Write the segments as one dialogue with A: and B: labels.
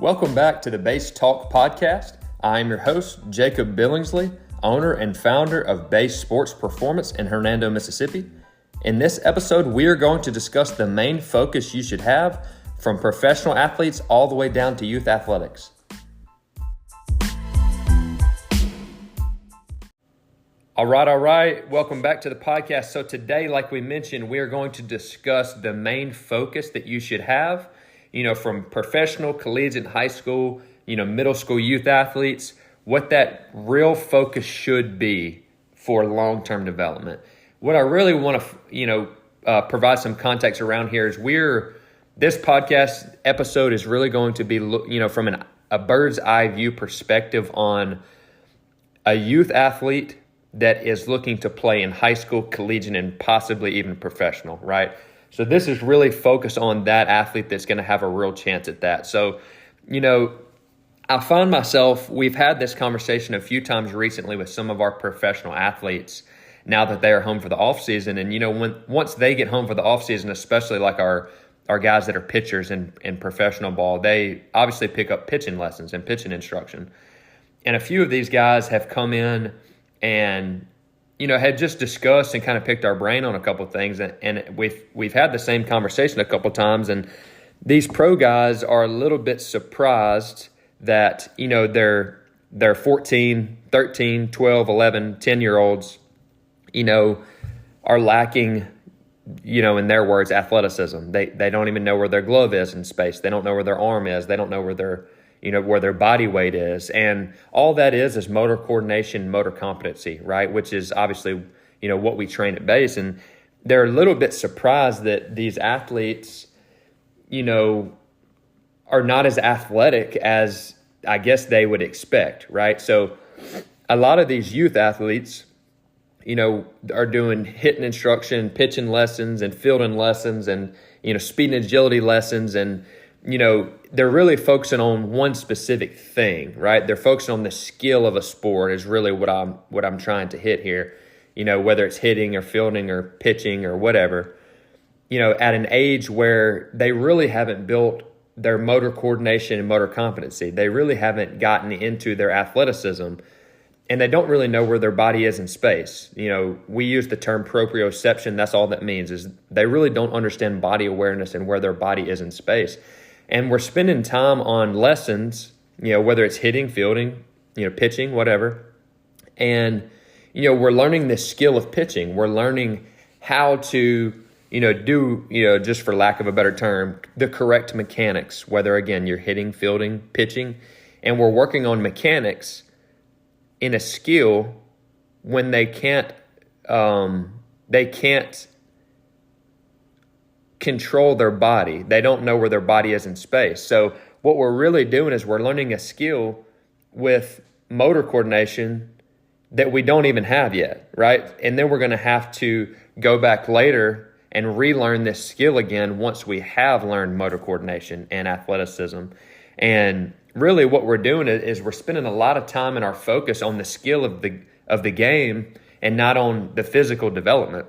A: Welcome back to the Base Talk podcast. I am your host, Jacob Billingsley, owner and founder of Base Sports Performance in Hernando, Mississippi. In this episode, we are going to discuss the main focus you should have from professional athletes all the way down to youth athletics. All right. Welcome back to the podcast. So today, like we mentioned, we are going to discuss the main focus that you should have, from professional, collegiate, high school, middle school youth athletes, what that real focus should be for long-term development. What I really want to, provide some context around here is this podcast episode is really going to be, from a bird's eye view perspective on a youth athlete that is looking to play in high school, collegiate, and possibly even professional, right? So this is really focused on that athlete that's going to have a real chance at that. So, I find myself, we've had this conversation a few times recently with some of our professional athletes now that they are home for the off season. And, once they get home for the off season, especially like our guys that are pitchers in professional ball, they obviously pick up pitching lessons and pitching instruction. And a few of these guys have come in and, had just discussed and kind of picked our brain on a couple of things. And we've had the same conversation a couple of times. And these pro guys are a little bit surprised that, they're 14, 13, 12, 11, 10-year-olds, are lacking, in their words, athleticism. They don't even know where their glove is in space. They don't know where their arm is. They don't know where their body weight is. And all that is motor coordination, motor competency, right? Which is obviously, what we train at base. And they're a little bit surprised that these athletes, are not as athletic as I guess they would expect, right? So a lot of these youth athletes, are doing hitting instruction, pitching lessons and fielding lessons and, speed and agility lessons. And, they're really focusing on one specific thing, right? They're focusing on the skill of a sport is really what I'm trying to hit here, whether it's hitting or fielding or pitching or whatever, at an age where they really haven't built their motor coordination and motor competency. They really haven't gotten into their athleticism, and they don't really know where their body is in space. We use the term proprioception. That's all that means, is they really don't understand body awareness and where their body is in space. And we're spending time on lessons, whether it's hitting, fielding, pitching, whatever. And, we're learning the skill of pitching. We're learning how to, do, just for lack of a better term, the correct mechanics, whether, again, you're hitting, fielding, pitching. And we're working on mechanics in a skill when they can't control their body. They don't know where their body is in space. So what we're really doing is we're learning a skill with motor coordination that we don't even have yet, right? And then we're going to have to go back later and relearn this skill again once we have learned motor coordination and athleticism. And really what we're doing is we're spending a lot of time in our focus on the skill of the game and not on the physical development.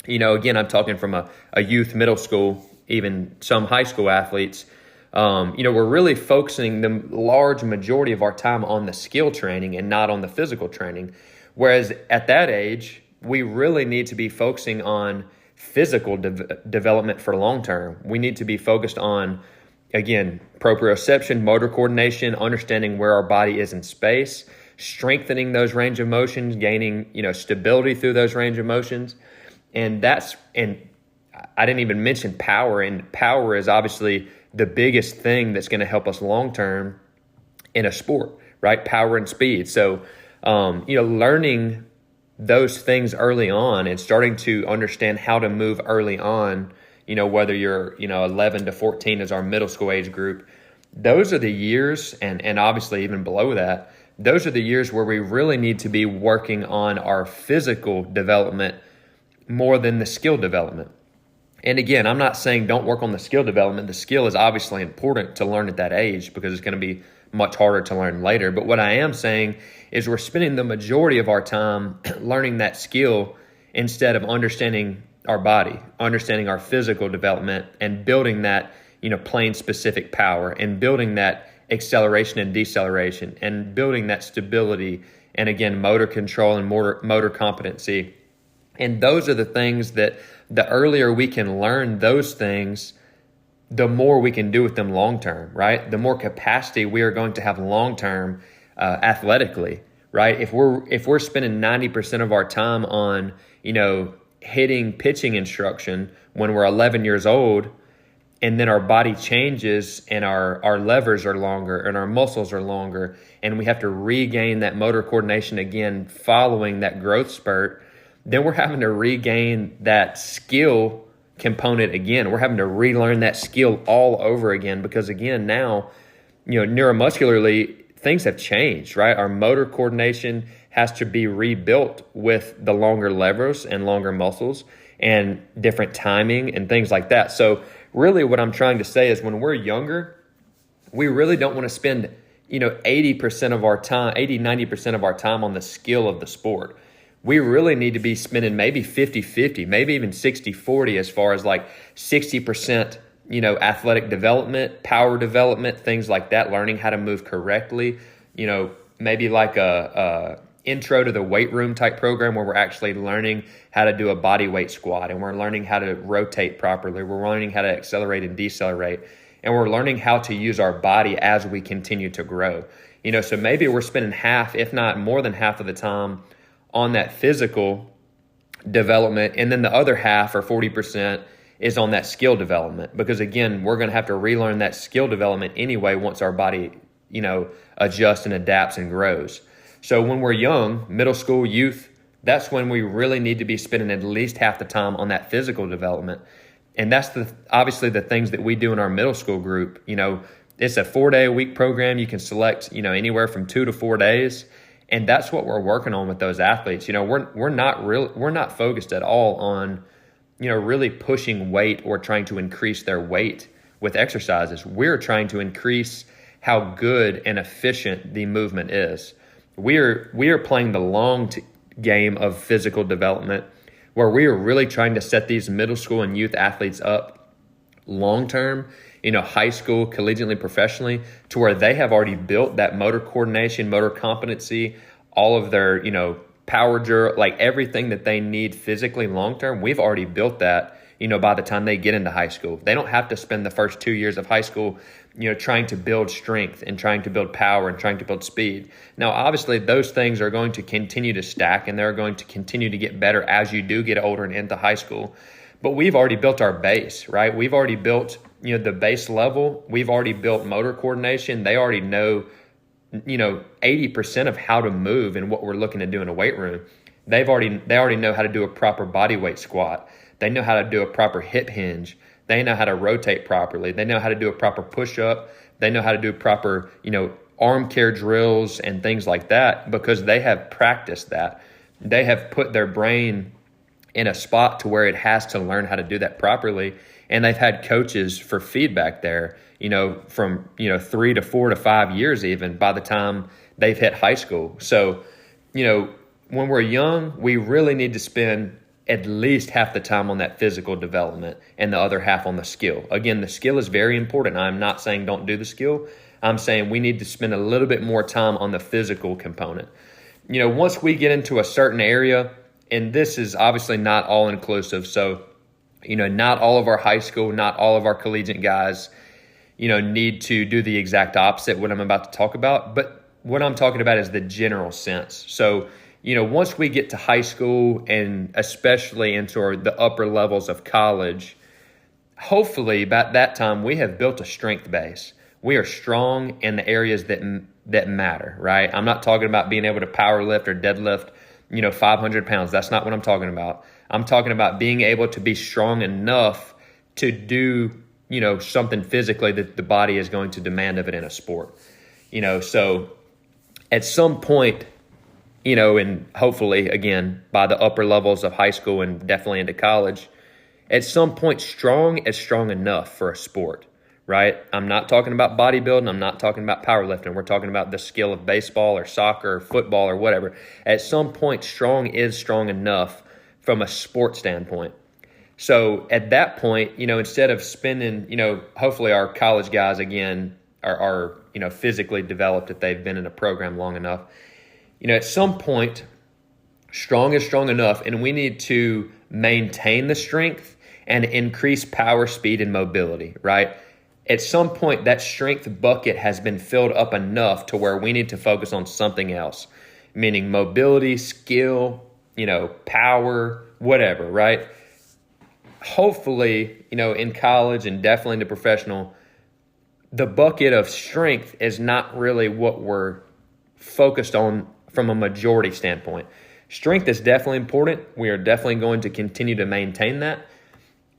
A: Again, I'm talking from a youth, middle school, even some high school athletes. We're really focusing the large majority of our time on the skill training and not on the physical training. Whereas at that age, we really need to be focusing on physical development for long term. We need to be focused on, again, proprioception, motor coordination, understanding where our body is in space, strengthening those range of motions, gaining, stability through those range of motions. And I didn't even mention power, and power is obviously the biggest thing that's going to help us long-term in a sport, right? Power and speed. So, learning those things early on and starting to understand how to move early on, whether you're, 11 to 14 is our middle school age group, those are the years, and obviously even below that, those are the years where we really need to be working on our physical development more than the skill development. And again, I'm not saying don't work on the skill development. The skill is obviously important to learn at that age because it's going to be much harder to learn later. But what I am saying is we're spending the majority of our time learning that skill instead of understanding our body, understanding our physical development and building that, plane specific power and building that acceleration and deceleration and building that stability and, again, motor control and motor competency. And those are the things that the earlier we can learn those things, the more we can do with them long term, right? The more capacity we are going to have long term athletically, right? If we're spending 90% of our time on, hitting pitching instruction when we're 11 years old, and then our body changes and our levers are longer and our muscles are longer, and we have to regain that motor coordination again following that growth spurt, then we're having to regain that skill component again. We're having to relearn that skill all over again because, again, now, neuromuscularly, things have changed, right? Our motor coordination has to be rebuilt with the longer levers and longer muscles and different timing and things like that. So really what I'm trying to say is when we're younger, we really don't want to spend, 80% of our time, 90% of our time on the skill of the sport. We really need to be spending maybe 50-50, maybe even 60-40 as far as like 60%, athletic development, power development, things like that, learning how to move correctly, maybe like a intro to the weight room type program where we're actually learning how to do a body weight squat, and we're learning how to rotate properly. We're learning how to accelerate and decelerate, and we're learning how to use our body as we continue to grow. So maybe we're spending half, if not more than half of the time on that physical development, and then the other half or 40% is on that skill development, because again, we're going to have to relearn that skill development anyway once our body, adjusts and adapts and grows. So when we're young, middle school, youth, that's when we really need to be spending at least half the time on that physical development. And that's obviously the things that we do in our middle school group. It's a 4-day-a-week program. You can select, anywhere from 2 to 4 days. And that's what we're working on with those athletes. We're not focused at all on, really pushing weight or trying to increase their weight with exercises. We're trying to increase how good and efficient the movement is. We are playing the long game of physical development, where we are really trying to set these middle school and youth athletes up long term, high school, collegiately, professionally, to where they have already built that motor coordination, motor competency, all of their, power, like everything that they need physically long term. We've already built that, by the time they get into high school. They don't have to spend the first 2 years of high school, trying to build strength and trying to build power and trying to build speed. Now, obviously, those things are going to continue to stack, and they're going to continue to get better as you do get older and into high school. But we've already built our base, right? We've already built, the base level. We've already built motor coordination. They already know, 80% of how to move and what we're looking to do in a weight room. They already know how to do a proper body weight squat. They know how to do a proper hip hinge. They know how to rotate properly. They know how to do a proper push-up. They know how to do proper, arm care drills and things like that, because they have practiced that. They have put their brain in a spot to where it has to learn how to do that properly. And they've had coaches for feedback there, from, 3 to 4 to 5 years even by the time they've hit high school. So, when we're young, we really need to spend at least half the time on that physical development and the other half on the skill. Again, the skill is very important. I'm not saying don't do the skill. I'm saying we need to spend a little bit more time on the physical component. Once we get into a certain area, and this is obviously not all inclusive. So, not all of our high school, not all of our collegiate guys, need to do the exact opposite what I'm about to talk about. But what I'm talking about is the general sense. So, once we get to high school and especially into the upper levels of college, hopefully by that time we have built a strength base. We are strong in the areas that matter, right? I'm not talking about being able to power lift or deadlift, 500 pounds. That's not what I'm talking about. I'm talking about being able to be strong enough to do, something physically that the body is going to demand of it in a sport. So at some point, and hopefully, again, by the upper levels of high school and definitely into college, at some point, strong is strong enough for a sport, right? I'm not talking about bodybuilding. I'm not talking about powerlifting. We're talking about the skill of baseball or soccer or football or whatever. At some point, strong is strong enough from a sport standpoint. So at that point, instead of spending, hopefully our college guys, again, are physically developed, if they've been in a program long enough. At some point, strong is strong enough, and we need to maintain the strength and increase power, speed, and mobility, right? At some point, that strength bucket has been filled up enough to where we need to focus on something else, meaning mobility, skill, power, whatever, right? Hopefully, in college and definitely in the professional, the bucket of strength is not really what we're focused on from a majority standpoint. Strength is definitely important. We are definitely going to continue to maintain that.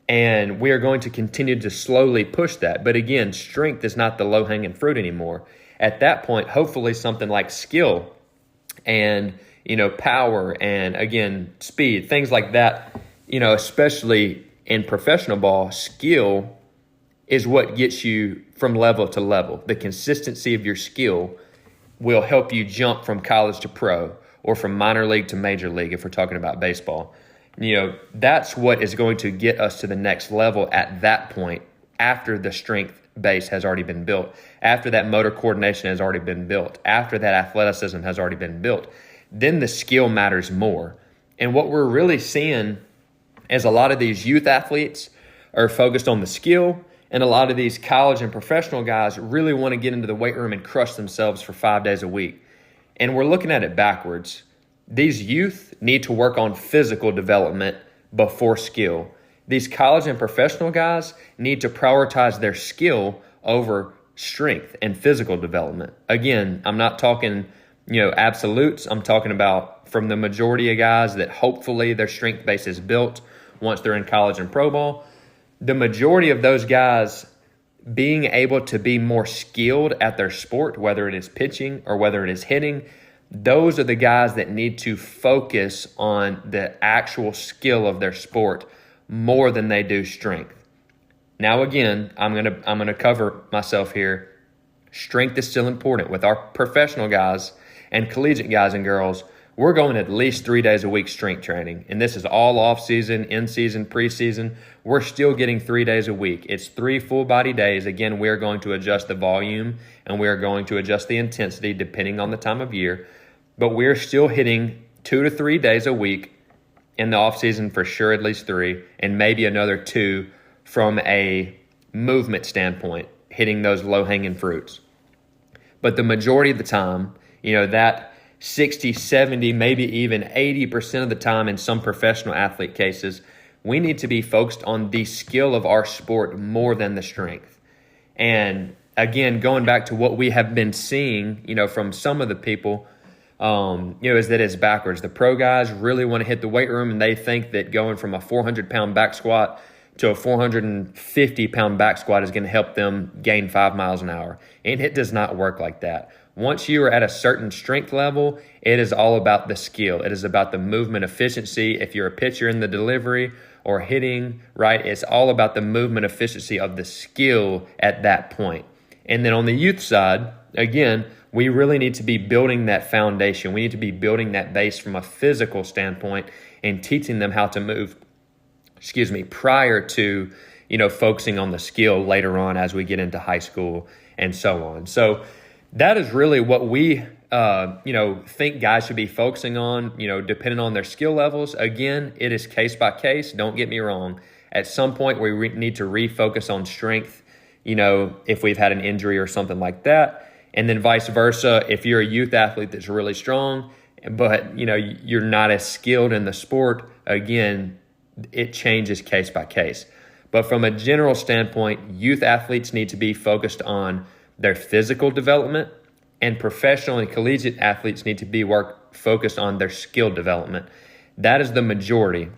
A: And we are going to continue to slowly push that. But again, strength is not the low-hanging fruit anymore. At that point, hopefully something like skill and, power and, again, speed, things like that, especially in professional ball, skill is what gets you from level to level. The consistency of your skill will help you jump from college to pro or from minor league to major league if we're talking about baseball. That's what is going to get us to the next level at that point after the strength base has already been built, after that motor coordination has already been built, after that athleticism has already been built. Then the skill matters more. And what we're really seeing is a lot of these youth athletes are focused on the skill, and a lot of these college and professional guys really want to get into the weight room and crush themselves for 5 days a week. And we're looking at it backwards. These youth need to work on physical development before skill. These college and professional guys need to prioritize their skill over strength and physical development. Again, I'm not talking, absolutes. I'm talking about from the majority of guys that hopefully their strength base is built once they're in college and pro ball. The majority of those guys being able to be more skilled at their sport, whether it is pitching or whether it is hitting, those are the guys that need to focus on the actual skill of their sport more than they do strength. Now, again, I'm gonna cover myself here. Strength is still important. With our professional guys and collegiate guys and girls, we're going at least 3 days a week strength training. And this is all off season, in season, preseason. We're still getting 3 days a week. It's 3 full body days. Again, we're going to adjust the volume and we're going to adjust the intensity depending on the time of year. But we're still hitting 2 to 3 days a week in the off season, for sure, at least 3, and maybe another 2 from a movement standpoint, hitting those low-hanging fruits. But the majority of the time, that 60, 70, maybe even 80% of the time in some professional athlete cases, we need to be focused on the skill of our sport more than the strength. And again, going back to what we have been seeing, from some of the people, is that it's backwards. The pro guys really want to hit the weight room, and they think that going from a 400-pound back squat to a 450-pound back squat is going to help them gain 5 miles an hour. And it does not work like that. Once you are at a certain strength level, it is all about the skill. It is about the movement efficiency. If you're a pitcher in the delivery or hitting, right, it's all about the movement efficiency of the skill at that point. And then on the youth side, again, we really need to be building that foundation. We need to be building that base from a physical standpoint and teaching them how to move, prior to, focusing on the skill later on as we get into high school and so on. So that is really what we, think guys should be focusing on, depending on their skill levels. Again, it is case by case. Don't get me wrong. At some point, we need to refocus on strength, if we've had an injury or something like that. And then vice versa, if you're a youth athlete that's really strong, but, you're not as skilled in the sport, again, it changes case by case. But from a general standpoint, youth athletes need to be focused on their physical development, and professional and collegiate athletes need to be focused on their skill development. That is the majority.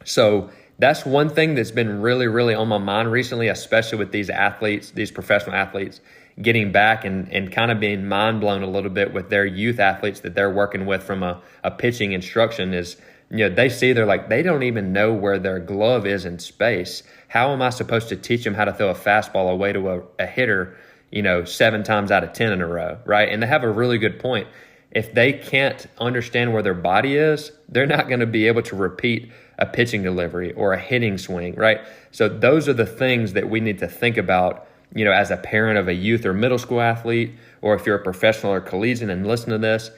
A: So that's one thing that's been really, really on my mind recently, especially with these athletes, these professional athletes, getting back and kind of being mind blown a little bit with their youth athletes that they're working with from a pitching instruction is, they see, they're like, they don't even know where their glove is in space. How am I supposed to teach them how to throw a fastball away to a hitter, 7 times out of 10 in a row, right? And they have a really good point. If they can't understand where their body is, they're not going to be able to repeat a pitching delivery or a hitting swing, right? So those are the things that we need to think about as a parent of a youth or middle school athlete, or if you're a professional or collegiate and listen to this,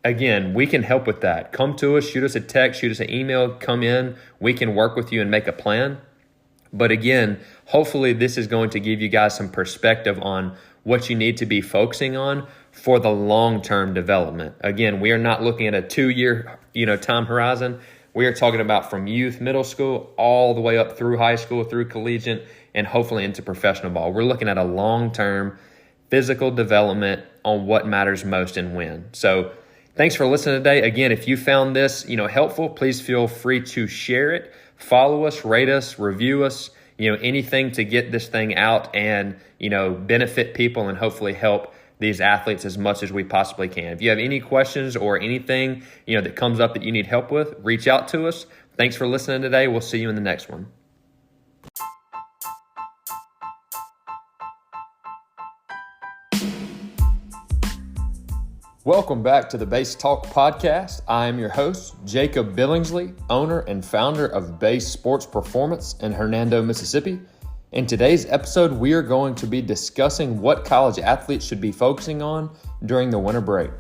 A: again, we can help with that. Come to us, shoot us a text, shoot us an email, come in. We can work with you and make a plan. But again, hopefully this is going to give you guys some perspective on what you need to be focusing on for the long-term development. Again, we are not looking at a 2-year, time horizon. We are talking about from youth, middle school, all the way up through high school, through collegiate, and hopefully into professional ball. We're looking at a long-term physical development on what matters most and when. So thanks for listening today. Again, if you found this, helpful, please feel free to share it. Follow us, rate us, review us, anything to get this thing out and, benefit people and hopefully help these athletes as much as we possibly can. If you have any questions or anything, that comes up that you need help with, reach out to us. Thanks for listening today. We'll see you in the next one. Welcome back to the Base Talk podcast. I am your host, Jacob Billingsley, owner and founder of Base Sports Performance in Hernando, Mississippi. In today's episode, we are going to be discussing what college athletes should be focusing on during the winter break.